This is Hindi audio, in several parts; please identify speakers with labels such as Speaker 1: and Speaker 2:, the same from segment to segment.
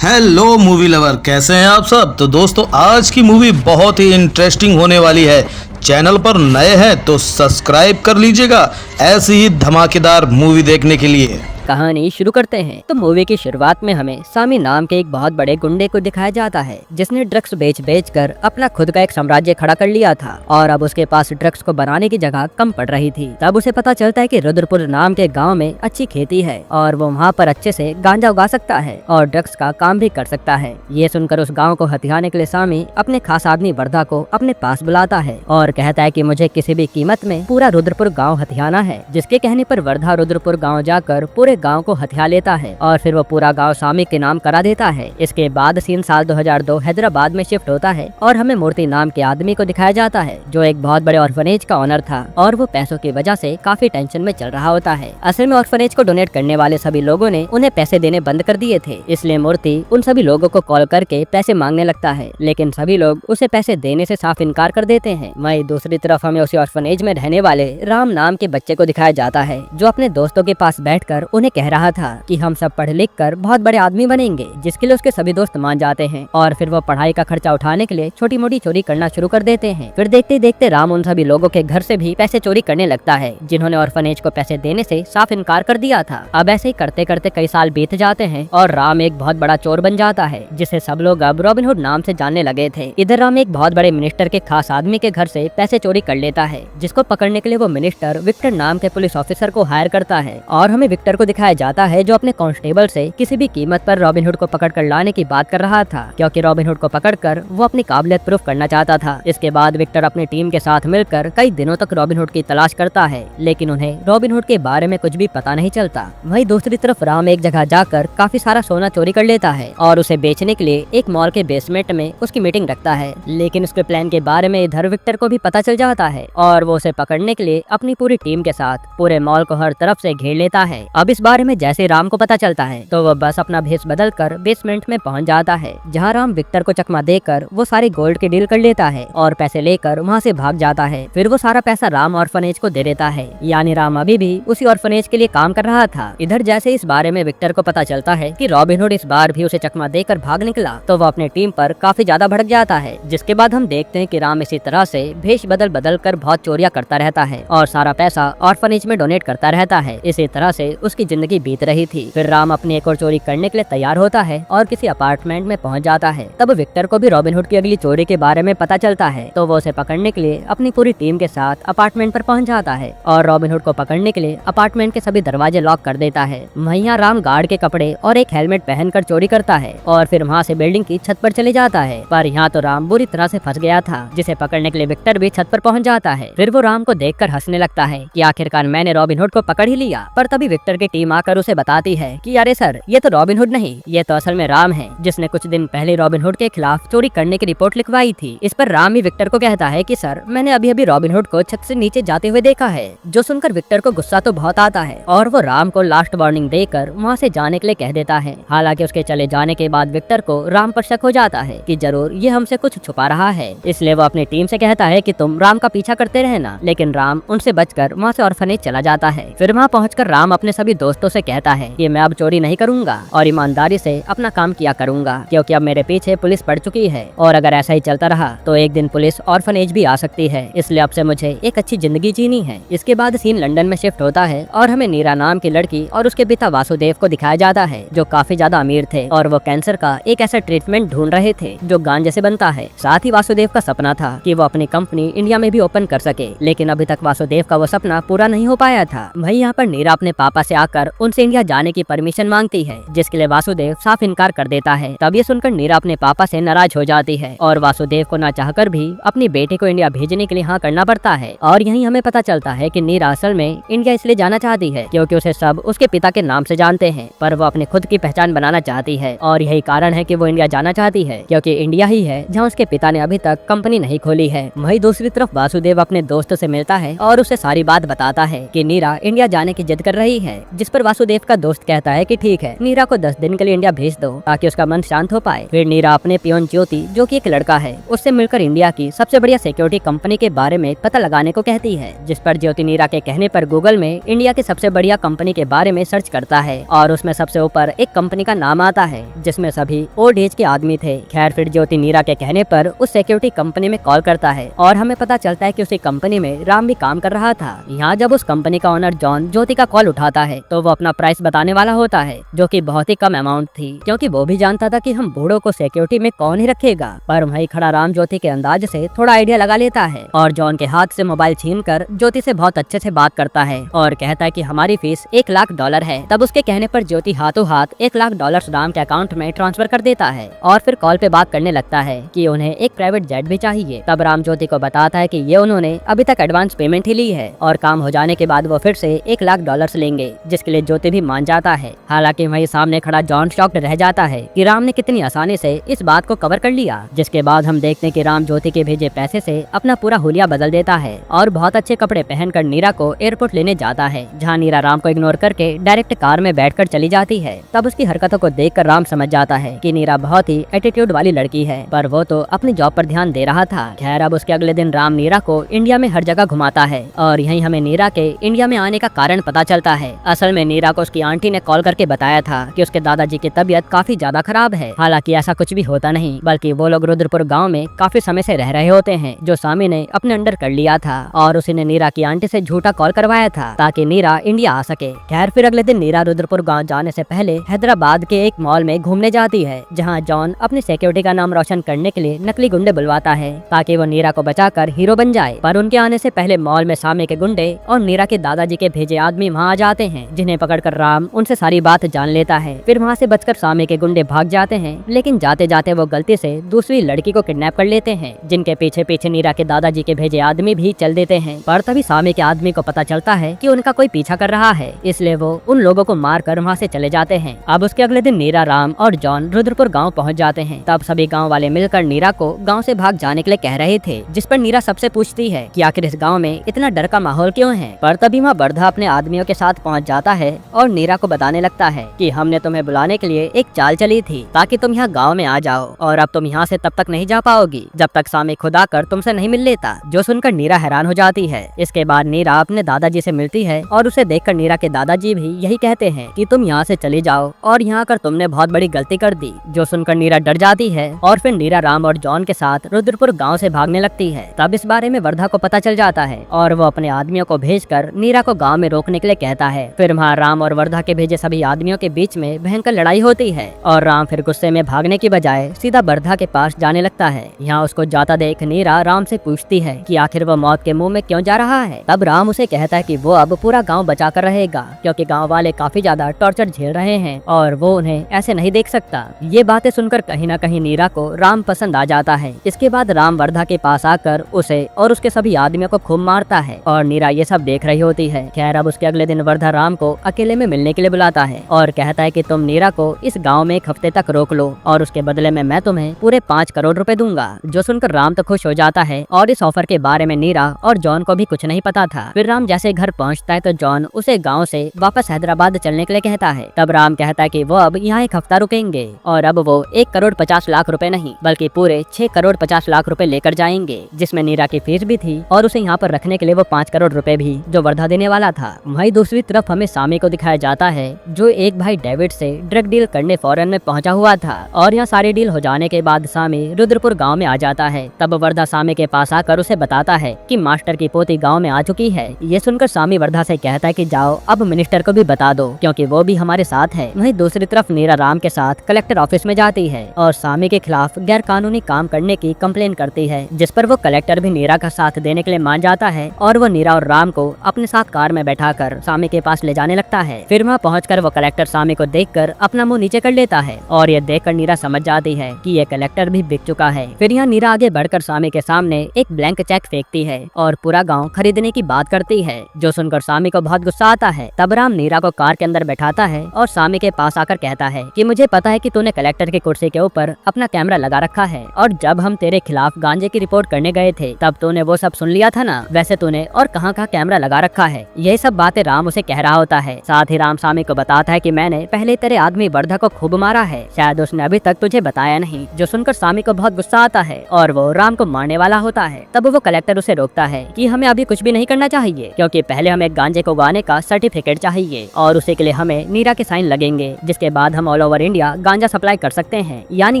Speaker 1: हेलो मूवी लवर, कैसे हैं आप सब। तो दोस्तों, आज की मूवी बहुत ही इंटरेस्टिंग होने वाली है। चैनल पर नए हैं तो सब्सक्राइब कर लीजिएगा ऐसी ही धमाकेदार मूवी देखने के लिए।
Speaker 2: कहानी शुरू करते हैं। तो मूवी की शुरुआत में हमें सामी नाम के एक बहुत बड़े गुंडे को दिखाया जाता है, जिसने ड्रग्स बेच कर अपना खुद का एक साम्राज्य खड़ा कर लिया था और अब उसके पास ड्रग्स को बनाने की जगह कम पड़ रही थी। तब उसे पता चलता है कि रुद्रपुर नाम के गांव में अच्छी खेती है और वो वहाँ पर अच्छे से गांजा उगा सकता है और ड्रग्स का काम भी कर सकता है। ये सुनकर उस गाँव को हथियाने के लिए सामी अपने खास आदमी वर्धा को अपने पास बुलाता है और कहता है कि मुझे किसी भी कीमत में पूरा रुद्रपुर गाँव हथियाना है। जिसके कहने पर वर्धा रुद्रपुर गाँव जाकर पूरे गांव को हथिया लेता है और फिर वो पूरा गांव सामी के नाम करा देता है। इसके बाद सीन साल 2002 हैदराबाद में शिफ्ट होता है और हमें मूर्ति नाम के आदमी को दिखाया जाता है, जो एक बहुत बड़े ऑर्फनेज का ऑनर था और वो पैसों की वजह से काफी टेंशन में चल रहा होता है। असल में ऑर्फनेज को डोनेट करने वाले सभी लोगों ने उन्हें पैसे देने बंद कर दिए थे, इसलिए मूर्ति उन सभी लोगों को कॉल करके पैसे मांगने लगता है, लेकिन सभी लोग उसे पैसे देने से साफ इनकार कर देते हैं। वहीं दूसरी तरफ हमें उसी ऑर्फनेज में रहने वाले राम नाम के बच्चे को दिखाया जाता है, जो अपने दोस्तों के पास बैठकर उन्हें कह रहा था कि हम सब पढ़ लिख कर बहुत बड़े आदमी बनेंगे, जिसके लिए उसके सभी दोस्त मान जाते हैं और फिर वो पढ़ाई का खर्चा उठाने के लिए छोटी मोटी चोरी करना शुरू कर देते हैं। फिर देखते देखते राम उन सभी लोगों के घर से भी पैसे चोरी करने लगता है, जिन्होंने ऑर्फनेज को पैसे देने से साफ इनकार कर दिया था। अब ऐसे ही करते करते कई साल बीत जाते हैं और राम एक बहुत बड़ा चोर बन जाता है, जिसे सब लोग अब रॉबिनहुड नाम से जानने लगे थे। इधर राम एक बहुत बड़े मिनिस्टर के खास आदमी के घर से पैसे चोरी कर लेता है, जिसको पकड़ने के लिए वो मिनिस्टर विक्टर नाम के पुलिस ऑफिसर को हायर करता है और हमें विक्टर को दिखाया जाता है, जो अपने कांस्टेबल से किसी भी कीमत पर रॉबिनहुड को पकड़कर लाने की बात कर रहा था, क्योंकि रॉबिनहुड को पकड़कर वो अपनी काबिलियत प्रूफ करना चाहता था। इसके बाद विक्टर अपनी टीम के साथ मिलकर कई दिनों तक रॉबिनहुड की तलाश करता है, लेकिन उन्हें रॉबिनहुड के बारे में कुछ भी पता नहीं चलता। वहीं दूसरी तरफ राम एक जगह जाकर काफी सारा सोना चोरी कर लेता है और उसे बेचने के लिए एक मॉल के बेसमेंट में उसकी मीटिंग रखता है, लेकिन उसके प्लान के बारे में इधर विक्टर को भी पता चल जाता है और वो उसे पकड़ने के लिए अपनी पूरी टीम के साथ पूरे मॉल को हर तरफ से घेर लेता है। अब इस बारे में जैसे राम को पता चलता है तो वो बस अपना भेष बदल कर बेसमेंट में पहुंच जाता है, जहां राम विक्टर को चकमा देकर वो सारे गोल्ड की डील कर लेता है और पैसे लेकर वहां से भाग जाता है। फिर वो सारा पैसा राम ऑर्फनेज को दे देता है, यानी राम अभी भी उसी ऑर्फनेज के लिए काम कर रहा था। इधर जैसे इस बारे में विक्टर को पता चलता है कि रॉबिनहुड इस बार भी उसे चकमा देकर भाग निकला, तो वो अपनी टीम पर काफी ज्यादा भड़क जाता है। जिसके बाद हम देखते हैं कि राम इसी तरह से भेष बदल बदल कर बहुत चोरियां करता रहता है और सारा पैसा ऑर्फनेज में डोनेट करता रहता है। इसी तरह से उसकी जिंदगी बीत रही थी। फिर राम अपनी एक और चोरी करने के लिए तैयार होता है और किसी अपार्टमेंट में पहुंच जाता है। तब विक्टर को भी रॉबिनहुड की अगली चोरी के बारे में पता चलता है, तो वो उसे पकड़ने के लिए अपनी पूरी टीम के साथ अपार्टमेंट पर पहुंच जाता है और रॉबिनहुड को पकड़ने के लिए अपार्टमेंट के सभी दरवाजे लॉक कर देता है। वहीं यहाँ राम गार्ड के कपड़े और एक हेलमेट पहनकर चोरी करता है और फिर वहाँ से बिल्डिंग की छत पर चले जाता है, पर यहाँ तो राम बुरी तरह से फंस गया था, जिसे पकड़ने के लिए विक्टर भी छत पर पहुंच जाता है। फिर वो राम को देखकर हंसने लगता है कि आखिरकार मैंने रॉबिनहुड को पकड़ ही लिया। पर तभी विक्टर की टीम आकर उसे बताती है कि अरे सर, ये तो रॉबिनहुड नहीं, ये तो असल में राम है, जिसने कुछ दिन पहले रॉबिनहुड के खिलाफ चोरी करने की रिपोर्ट लिखवाई थी। इस पर राम ही विक्टर को कहता है कि सर, मैंने अभी अभी रॉबिनहुड को छत से नीचे जाते हुए देखा है। जो सुनकर विक्टर को गुस्सा तो बहुत आता है और वो राम को लास्ट वार्निंग देकर वहाँ से जाने के लिए कह देता है। हालांकि उसके चले जाने के बाद विक्टर को राम पर शक हो जाता है कि जरूर ये हमसे कुछ छुपा रहा है, इसलिए वो अपनी टीम से कहता है कि तुम राम का पीछा करते रहना, लेकिन राम उनसे बचकर वहाँ से ऑर्फनेज चला जाता है। फिर वहाँ पहुंचकर राम अपने सभी दोस्तों से कहता है कि मैं अब चोरी नहीं करूंगा और ईमानदारी से अपना काम किया करूंगा, क्योंकि अब मेरे पीछे पुलिस पड़ चुकी है और अगर ऐसा ही चलता रहा तो एक दिन पुलिस ऑर्फनेज भी आ सकती है, इसलिए अब से मुझे एक अच्छी जिंदगी जीनी है। इसके बाद सीन लंदन में शिफ्ट होता है और हमें नीरा नाम की लड़की और उसके पिता वासुदेव को दिखाया जाता है, जो काफी ज्यादा अमीर थे और वो कैंसर का एक ऐसा ट्रीटमेंट ढूंढ रहे थे जो गांजे से बनता है। साथ ही वासुदेव का सपना था कि वो अपनी कंपनी इंडिया में भी ओपन कर सके, लेकिन अभी तक वासुदेव का वो सपना पूरा नहीं हो पाया था। वहीं यहाँ पर नीरा अपने पापा से आकर उनसे इंडिया जाने की परमिशन मांगती है, जिसके लिए वासुदेव साफ इनकार कर देता है। तब ये सुनकर नीरा अपने पापा से नाराज हो जाती है और वासुदेव को ना चाहकर भी अपनी बेटी को इंडिया भेजने के लिए हाँ करना पड़ता है। और यहीं हमें पता चलता है कि नीरा असल में इंडिया इसलिए जाना चाहती है क्योंकि उसे सब उसके पिता के नाम से जानते हैं, पर वो अपनी खुद की पहचान बनाना चाहती है और यही कारण है कि वो इंडिया जाना चाहती है, क्योंकि इंडिया ही है जहाँ उसके पिता ने अभी तक कंपनी नहीं खोली है। वहीं दूसरी तरफ वासुदेव अपने दोस्त से मिलता है और उसे सारी बात बताता है कि नीरा इंडिया जाने की जिद कर रही है, जिस पर वासुदेव का दोस्त कहता है कि ठीक है, नीरा को 10 दिन के लिए इंडिया भेज दो ताकि उसका मन शांत हो पाए। फिर नीरा अपने पियोन ज्योति, जो कि एक लड़का है, उससे मिलकर इंडिया की सबसे बढ़िया सिक्योरिटी कंपनी के बारे में पता लगाने को कहती है, जिस पर ज्योति नीरा के कहने पर गूगल में इंडिया की सबसे बढ़िया कंपनी के बारे में सर्च करता है और उसमें सबसे ऊपर एक कंपनी का नाम आता है जिसमें सभी ओल्ड एज के आदमी थे। खैर फिर ज्योति नीरा के कहने पर उस सिक्योरिटी कंपनी में कॉल करता है और हमें पता चलता है कि उसी कंपनी में राम भी काम कर रहा था। यहाँ जब उस कंपनी का ओनर जॉन ज्योति का कॉल उठाता है तो वो अपना प्राइस बताने वाला होता है, जो कि बहुत ही कम अमाउंट थी, क्योंकि वो भी जानता था कि हम बूढ़ों को सिक्योरिटी में कौन ही रखेगा। पर वहीं खड़ा राम ज्योति के अंदाज से थोड़ा आइडिया लगा लेता है और जॉन के हाथ से मोबाइल छीनकर ज्योति से बहुत अच्छे से बात करता है और कहता है कि हमारी फीस $1,00,000 है। तब उसके कहने पर ज्योति हाथों हाथ $1,00,000 राम के अकाउंट में ट्रांसफर कर देता है और फिर कॉल पे बात करने लगता है कि उन्हें एक प्राइवेट जेट भी चाहिए। तब राम ज्योति को बताता है कि ये उन्होंने अभी तक एडवांस पेमेंट ही ली है और काम हो जाने के बाद वो फिर से $1,00,000 लेंगे, जिसके लिए ज्योति भी मान जाता है। हालांकि वहीं सामने खड़ा जॉन शॉक्ड रह जाता है कि राम ने कितनी आसानी से इस बात को कवर कर लिया। जिसके बाद हम देखते हैं कि राम ज्योति के भेजे पैसे से अपना पूरा हुलिया बदल देता है और बहुत अच्छे कपड़े पहनकर नीरा को एयरपोर्ट लेने जाता है, जहाँ नीरा राम को इग्नोर करके डायरेक्ट कार में बैठकर चली जाती है। तब उसकी हरकतों को देखकर राम समझ जाता है कि नीरा बहुत ही एटीट्यूड वाली लड़की है, पर वो तो अपनी जॉब पर ध्यान दे रहा था। खैर अब उसके अगले दिन राम नीरा को इंडिया में हर जगह घुमाता है और यहीं हमें नीरा के इंडिया में आने का कारण पता चलता है। असल में नीरा को उसकी आंटी ने कॉल करके बताया था कि उसके दादाजी की तबीयत काफी ज्यादा खराब है। हालांकि ऐसा कुछ भी होता नहीं, बल्कि वो लोग रुद्रपुर गाँव में काफी समय से रह रहे होते हैं, जो सामी ने अपने अंडर कर लिया था और उसी ने नीरा की आंटी से झूठा कॉल करवाया था ताकि नीरा इंडिया आ सके। खैर फिर अगले दिन नीरा रुद्रपुर गांव जाने से पहले हैदराबाद के एक मॉल में घूमने जाती है, जहां जॉन अपनी सिक्योरिटी का नाम रोशन करने के लिए नकली गुंडे बुलवाता है ताकि वो नीरा को बचाकर हीरो बन जाए। पर उनके आने से पहले मॉल में सामी के गुंडे और नीरा के दादाजी के भेजे आदमी वहाँ आ जाते हैं, जिन्हें पकड़कर राम उनसे सारी बात जान लेता है। फिर वहाँ से बचकर सामी के गुंडे भाग जाते हैं, लेकिन जाते जाते वो गलती से दूसरी लड़की को किडनैप कर लेते हैं, जिनके पीछे पीछे नीरा के दादाजी के भेजे आदमी भी चल देते हैं। पर तभी सामी के आदमी को पता चलता है कि उनका कोई पीछा कर रहा है, इसलिए वो उन लोगों को मार कर वहाँ से चले जाते हैं। अब उसके अगले दिन नीरा, राम और जॉन रुद्रपुर गाँव पहुँच जाते हैं। तब सभी गाँव वाले मिलकर नीरा को गाँव से भाग जाने के लिए कह रहे थे, जिस पर नीरा सबसे पूछती है कि आखिर इस गाँव में इतना डर का माहौल क्यों है। पर तभी वहाँ वर्धा अपने आदमियों के साथ पहुँच जाता है और नीरा को बताने लगता है कि हमने तुम्हें बुलाने के लिए एक चाल चली थी ताकि तुम यहाँ गाँव में आ जाओ, और अब तुम यहाँ से तब तक नहीं जा पाओगी जब तक सामी खुद आकर तुमसे नहीं मिल लेता। जो सुनकर नीरा हैरान हो जाती है। इसके बाद नीरा अपने दादाजी से मिलती है और उसे देखकर नीरा के दादाजी भी यही कहते हैं कि तुम यहाँ से चली जाओ और यहाँ आकर तुमने बहुत बड़ी गलती कर दी। जो सुनकर नीरा डर जाती है और फिर नीरा राम और जॉन के साथ रुद्रपुर गाँव से भागने लगती है। तब इस बारे में वर्धा को पता चल जाता है और वो अपने आदमियों को भेजकर नीरा को गाँव में रोकने के लिए कहता है। फिर वहाँ राम और वर्धा के भेजे सभी आदमियों के बीच में भयंकर लड़ाई होती है और राम फिर गुस्से में भागने की बजाय सीधा वर्धा के पास जाने लगता है। यहाँ उसको जाता देख नीरा राम से पूछती है कि आखिर वो मौत के मुंह में क्यों जा रहा है। तब राम उसे कहता है कि वो अब पूरा गांव बचा कर रहेगा, क्योंकि गांव वाले काफी ज्यादा टॉर्चर झेल रहे हैं और वो उन्हें ऐसे नहीं देख सकता। ये बातें सुनकर कहीं न कहीं नीरा को राम पसंद आ जाता है। इसके बाद राम वर्धा के पास आकर उसे और उसके सभी आदमियों को खूब मारता है और नीरा ये सब देख रही होती है। खैर अब उसके अगले दिन वर्धा राम को अकेले में मिलने के लिए बुलाता है और कहता है कि तुम नीरा को इस गाँव में एक हफ्ते तक रोक लो और उसके बदले में मैं तुम्हें पूरे 5 करोड़ रुपए दूंगा। जो सुनकर राम तो खुश हो जाता है और इस ऑफर के बारे में नीरा और जॉन को भी कुछ नहीं पता था। फिर राम जैसे घर पहुंचता है तो जॉन उसे गांव से वापस हैदराबाद चलने के लिए कहता है। तब राम कहता है कि वो अब यहाँ एक हफ्ता रुकेंगे और अब वो 1,50,00,000 रुपए नहीं बल्कि पूरे 6,50,00,000 रुपए लेकर जाएंगे, जिसमें नीरा की फीस भी थी और उसे यहाँ पर रखने के लिए वो 5 करोड़ रुपए भी जो वर्धा देने वाला था। वहीं दूसरी तरफ हमें सामी को दिखाया जाता है, जो एक भाई डेविड से ड्रग डील करने फॉरेन में पहुंचा हुआ था और यहाँ सारी डील हो जाने के बाद सामी रुद्रपुर गाँव में आ जाता है। तब वर्धा सामी के पास आकर उसे बताता है कि मास्टर की पोती गांव में आ चुकी है। ये सुनकर सामी वर्धा से कहता है कि जाओ अब मिनिस्टर को भी बता दो, क्योंकि वो भी हमारे साथ है। वहीं दूसरी तरफ नीरा राम के साथ कलेक्टर ऑफिस में जाती है और सामी के खिलाफ गैर कानूनी काम करने की कंप्लेन करती है, जिस पर वो कलेक्टर भी नीरा का साथ देने के लिए मान जाता है और वो नीरा और राम को अपने साथ कार में बैठाकर सामी के पास ले जाने लगता है। फिर वहाँ पहुंचकर वो कलेक्टर सामी को देखकर अपना मुंह नीचे कर लेता है और ये देखकर नीरा समझ जाती है कि ये कलेक्टर भी बिक चुका है। फिर यहाँ नीरा आगे बढ़कर सामी के सामने एक ब्लैंक चेक फेंकती है और पूरा गांव खरीदने की बात करती है, जो सुनकर सामी को बहुत गुस्सा आता है। तब राम नीरा को कार के अंदर बैठाता है और सामी के पास आकर कहता है कि मुझे पता है कि तूने कलेक्टर की कुर्सी के ऊपर अपना कैमरा लगा रखा है और जब हम तेरे खिलाफ गांजे की रिपोर्ट करने गए थे तब तूने वो सब सुन लिया था ना। वैसे तूने और कहाँ कैमरा लगा रखा है। यही सब बातें राम उसे कह रहा होता है। साथ ही राम सामी को बताता है कि मैंने पहले तेरे आदमी वर्धा को खूब मारा है, शायद उसने अभी तक तुझे बताया नहीं। जो सुनकर सामी को बहुत गुस्सा आता है और वो राम को मारने वाला होता है। तब वो कलेक्टर उसे रोकता है कि हमें अभी कुछ भी नहीं करना चाहिए, क्योंकि पहले हमें गांजे को उगाने का सर्टिफिकेट चाहिए और उसी के लिए हमें नीरा के साइन लगेंगे, जिसके बाद हम ऑल ओवर इंडिया गांजा सप्लाई कर सकते हैं। यानी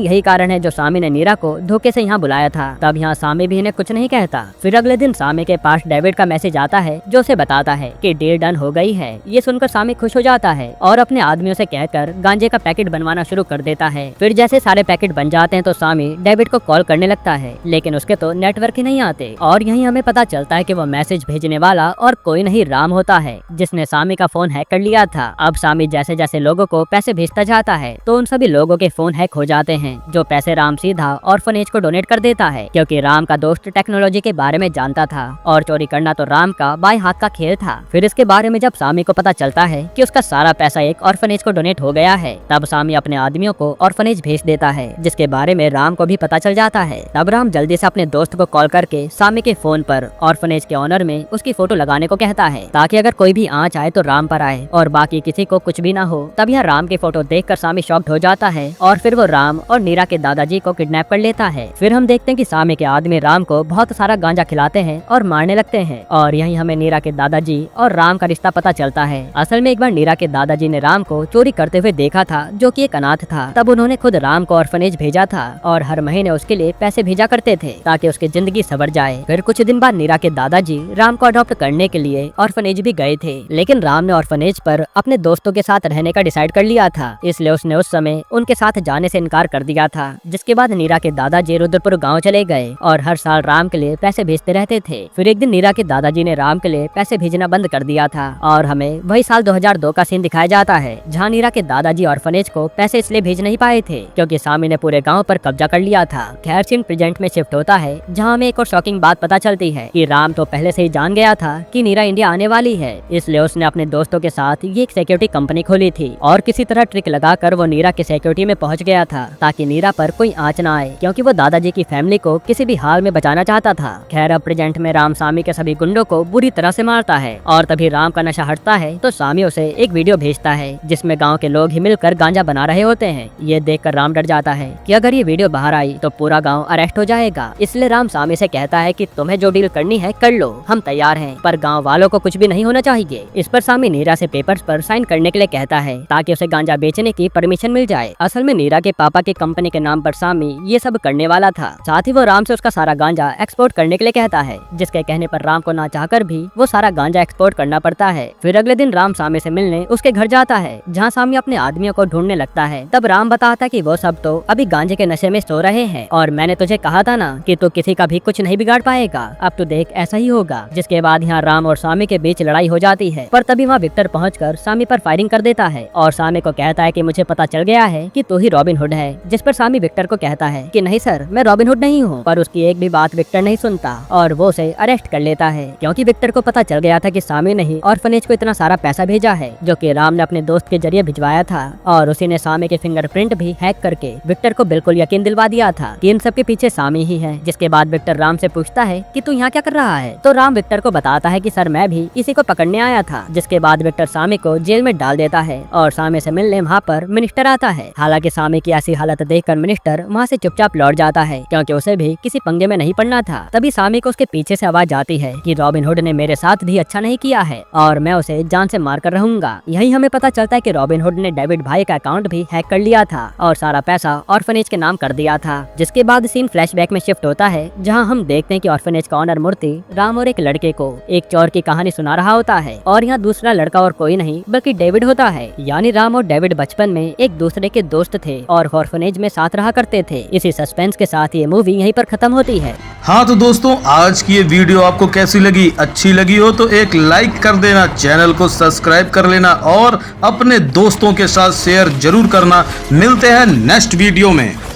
Speaker 2: यही कारण है जो सामी ने नीरा को धोखे से यहाँ बुलाया था। तब यहाँ सामी भी इन्हें कुछ नहीं कहता। फिर अगले दिन सामी के पास डेविड का मैसेज आता है जो उसे बताता है कि डील डन हो गई है। ये सुनकर सामी खुश हो जाता है और अपने आदमियों से कहकर गांजे का पैकेट बनवाना शुरू कर देता है। फिर जैसे सारे पैकेट बन जाते हैं तो सामी डेविड को कॉल करने लगता है, लेकिन उसके तो नेटवर्क ही नहीं आते और यहीं हमें पता चलता है कि वो मैसेज भेजने वाला और कोई नहीं राम होता है, जिसने सामी का फोन हैक कर लिया था। अब सामी जैसे जैसे लोगों को पैसे भेजता जाता है तो उन सभी लोगों के फोन हैक हो जाते हैं। जो पैसे राम सीधा ऑर्फनेज को डोनेट कर देता है, क्योंकि राम का दोस्त टेक्नोलॉजी के बारे में जानता था और चोरी करना तो राम का बाएं हाथ का खेल था। फिर इसके बारे में जब सामी को पता चलता है कि उसका सारा पैसा एक ऑर्फनेज को डोनेट हो गया है, तब सामी अपने आदमियों को ऑर्फनेज भेज देता है, जिसके बारे में राम को भी पता चल जाता है। तब राम जल्दी से अपने दोस्त को कॉल करके सामी के फोन पर ऑर्फनेज के ऑनर में उसकी फोटो लगाने को कहता है, ताकि अगर कोई भी आँच आए तो राम पर आए और बाकी किसी को कुछ भी ना हो। तब यह राम की फोटो देखकर सामी शॉक्ड हो जाता है और फिर वो राम और नीरा के दादाजी को किडनैप कर लेता है। फिर हम देखते हैं कि सामी के आदमी राम को बहुत सारा गांजा खिलाते हैं और मारने लगते हैं और यहीं हमें नीरा के दादाजी और राम का रिश्ता पता चलता है। असल में एक बार नीरा के दादाजी ने राम को चोरी करते हुए देखा था, जो कि एक अनाथ था। तब उन्होंने खुद राम को ऑर्फनेज भेजा था और हर महीने उसके लिए पैसे भेजा करते थे ताकि उसकी जिंदगी संवर जाए। फिर कुछ दिन बाद नीरा के दादाजी राम को अडॉप्ट करने के लिए ऑर्फनेज भी गए थे, लेकिन राम ने ऑर्फनेज पर अपने दोस्तों के साथ रहने का डिसाइड कर लिया था, इसलिए उसने उस समय उनके साथ जाने से इनकार कर दिया था। जिसके बाद नीरा के दादाजी रुद्रपुर गाँव चले गए और हर साल राम के लिए पैसे भेजते रहते थे। फिर एक दिन नीरा के दादाजी ने राम के लिए पैसे भेजना बंद कर दिया था और हमें वही साल 2002 का सीन दिखाया जाता है, जहाँ नीरा के दादाजी ऑर्फनेज को पैसे इसलिए भेज नहीं पाए थे क्योंकि सामी ने पूरे गांव पर कब्जा कर लिया था। खैर सीन प्रेजेंट में शिफ्ट होता है, जहाँ हमें एक और शॉकिंग बात पता चलती है कि राम तो पहले से ही जान गया था कि नीरा इंडिया आने वाली है, इसलिए उसने अपने दोस्तों के साथ ये एक सिक्योरिटी कंपनी खोली थी और किसी तरह ट्रिक लगाकर वो नीरा के सिक्योरिटी में पहुंच गया था ताकि नीरा पर कोई आंच न आए, क्योंकि वो दादाजी की फैमिली को किसी भी हाल में बचाना चाहता था। खैर अब प्रेजेंट में राम सामी के सभी गुंडों को बुरी तरह से मारता है और तभी राम का नशा हटता है तो सामी उसे एक वीडियो भेजता है जिसमें गांव के लोग ही मिलकर गांजा बना रहे होते हैं। ये देखकर राम डर जाता है कि अगर ये वीडियो बाहर आई तो पूरा गांव अरेस्ट हो जाएगा, इसलिए राम सामी से कहता है कि तुम्हें जो डील करनी है कर लो, हम तैयार हैं, पर गांव वालों को कुछ भी नहीं होना चाहिए। इस पर सामी नीरा से पेपर्स पर साइन करने के लिए कहता है ताकि उसे गांजा बेचने की परमिशन मिल जाए। असल में नीरा के पापा की कंपनी के नाम पर सामी ये सब करने वाला था। साथ ही वो राम से उसका सारा गांजा एक्सपोर्ट करने के लिए कहता है, जिसके कहने पर राम को ना चाहकर भी वो सारा गांजा एक्सपोर्ट करना पड़ता है। फिर अगले दिन राम सामी से मिलने उसके घर जाता है, जहाँ सामी अपने आदमियों को ढूंढने लगता है। तब राम बताता कि वो सब तो अभी गांजे के नशे में सो रहे हैं और मैंने तुझे कहा था ना कि तू किसी का भी कुछ नहीं बिगाड़ पाएगा, अब तो देख ऐसा ही होगा। जिसके बाद यहाँ राम और सामी के बीच लड़ाई हो जाती है, पर तभी वहाँ विक्टर पहुंचकर सामी पर फायरिंग कर देता है और सामी को कहता है कि मुझे पता चल गया है कि तू ही रॉबिन हुड है। जिस पर सामी विक्टर को कहता है कि नहीं सर, मैं रॉबिन हुड नहीं हूँ, पर उसकी एक भी बात विक्टर नहीं सुनता और वो उसे अरेस्ट कर लेता है, क्योंकि विक्टर को पता चल गया था कि सामी ने ही ऑर्फनेज को इतना सारा पैसा भेजा है जो कि राम ने अपने दोस्त के जरिए भिजवाया था और उसी ने सामी के फिंगरप्रिंट भी हैक करके विक्टर को बिल्कुल यकीन दिलवा दिया था कि इन सब के पीछे सामी ही है। जिसके बाद विक्टर राम से पूछता है कि तू यहाँ क्या कर रहा है, तो राम विक्टर को बताता है कि सर मैं भी इसी को पकड़ने आया था। जिसके बाद विक्टर सामी को जेल में डाल देता है और सामी से मिलने वहाँ पर मिनिस्टर आता है। हालांकि सामी की ऐसी हालत देखकर मिनिस्टर वहाँ से चुपचाप लौट जाता है, क्योंकि उसे भी किसी पंगे में नहीं पड़ना था। तभी सामी को उसके पीछे से आवाज आती है कि रॉबिन हुड ने मेरे साथ भी अच्छा नहीं किया है और मैं उसे जान से मार कर रहूंगा। यही हमें पता चलता है कि रॉबिन हुड ने डेविड भाई का अकाउंट भी हैक कर लिया था और सारा पैसा ऑर्फनेज के नाम कर दिया था। जिसके बाद सीन फ्लैशबैक में शिफ्ट होता है, जहां हम देखते हैं कि ऑर्फनेज का ऑनर मूर्ति राम और एक लड़के को एक चोर की कहानी सुना रहा होता है और यहाँ दूसरा लड़का और कोई नहीं बल्कि डेविड होता है। यानी राम और डेविड बचपन में एक दूसरे के दोस्त थे और ऑर्फनेज में साथ रहा करते थे। इसी सस्पेंस के साथ ये मूवी यहीं पर खत्म होती है।
Speaker 1: हाँ तो दोस्तों, आज की ये वीडियो आपको कैसी लगी? अच्छी लगी हो तो एक लाइक कर देना, चैनल को सब्सक्राइब कर लेना और अपने दोस्तों के साथ शेयर जरूर करना। मिलते हैं नेक्स्ट वीडियो में।